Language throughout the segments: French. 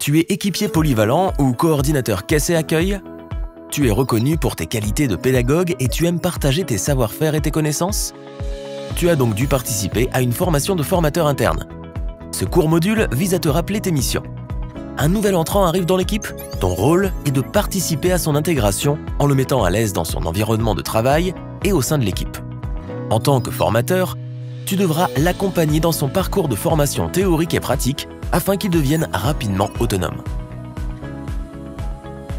Tu es équipier polyvalent ou coordinateur caisse et accueil? Tu es reconnu pour tes qualités de pédagogue et tu aimes partager tes savoir-faire et tes connaissances? Tu as donc dû participer à une formation de formateur interne. Ce court module vise à te rappeler tes missions. Un nouvel entrant arrive dans l'équipe, ton rôle est de participer à son intégration en le mettant à l'aise dans son environnement de travail et au sein de l'équipe. En tant que formateur, tu devras l'accompagner dans son parcours de formation théorique et pratique afin qu'il devienne rapidement autonome.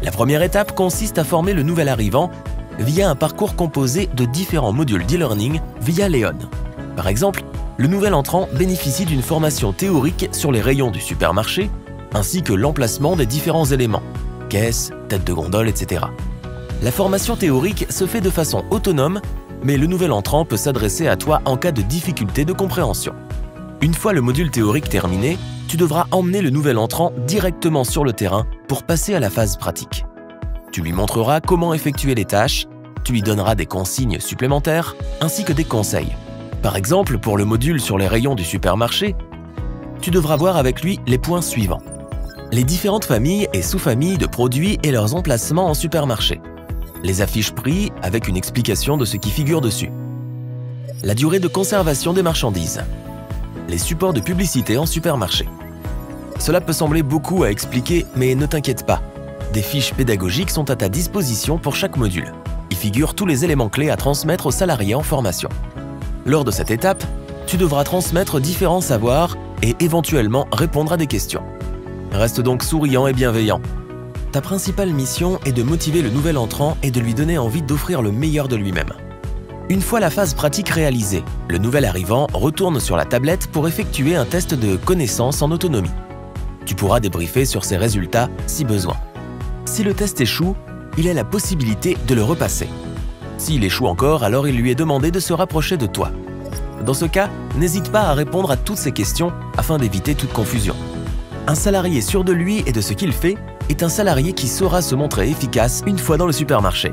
La première étape consiste à former le nouvel arrivant via un parcours composé de différents modules d'e-learning via Léon. Par exemple, le nouvel entrant bénéficie d'une formation théorique sur les rayons du supermarché ainsi que l'emplacement des différents éléments, caisse, tête de gondole, etc. La formation théorique se fait de façon autonome, mais le nouvel entrant peut s'adresser à toi en cas de difficulté de compréhension. Une fois le module théorique terminé, tu devras emmener le nouvel entrant directement sur le terrain pour passer à la phase pratique. Tu lui montreras comment effectuer les tâches, tu lui donneras des consignes supplémentaires ainsi que des conseils. Par exemple, pour le module sur les rayons du supermarché, tu devras voir avec lui les points suivants. Les différentes familles et sous-familles de produits et leurs emplacements en supermarché. Les affiches prix avec une explication de ce qui figure dessus. La durée de conservation des marchandises. Les supports de publicité en supermarché. Cela peut sembler beaucoup à expliquer, mais ne t'inquiète pas. Des fiches pédagogiques sont à ta disposition pour chaque module. Y figurent tous les éléments clés à transmettre aux salariés en formation. Lors de cette étape, tu devras transmettre différents savoirs et éventuellement répondre à des questions. Reste donc souriant et bienveillant. Ta principale mission est de motiver le nouvel entrant et de lui donner envie d'offrir le meilleur de lui-même. Une fois la phase pratique réalisée, le nouvel arrivant retourne sur la tablette pour effectuer un test de connaissance en autonomie. Tu pourras débriefer sur ses résultats si besoin. Si le test échoue, il a la possibilité de le repasser. S'il échoue encore, alors il lui est demandé de se rapprocher de toi. Dans ce cas, n'hésite pas à répondre à toutes ces questions afin d'éviter toute confusion. Un salarié sûr de lui et de ce qu'il fait est un salarié qui saura se montrer efficace une fois dans le supermarché.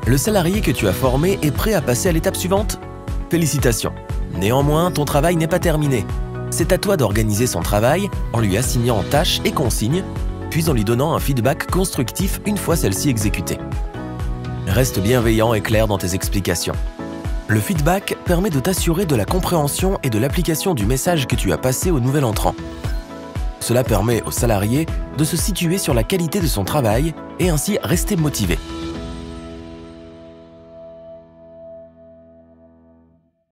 Le salarié que tu as formé est prêt à passer à l'étape suivante? Félicitations! Néanmoins, ton travail n'est pas terminé. C'est à toi d'organiser son travail en lui assignant tâches et consignes, puis en lui donnant un feedback constructif une fois celle-ci exécutée. Reste bienveillant et clair dans tes explications. Le feedback permet de t'assurer de la compréhension et de l'application du message que tu as passé au nouvel entrant. Cela permet au salarié de se situer sur la qualité de son travail et ainsi rester motivé.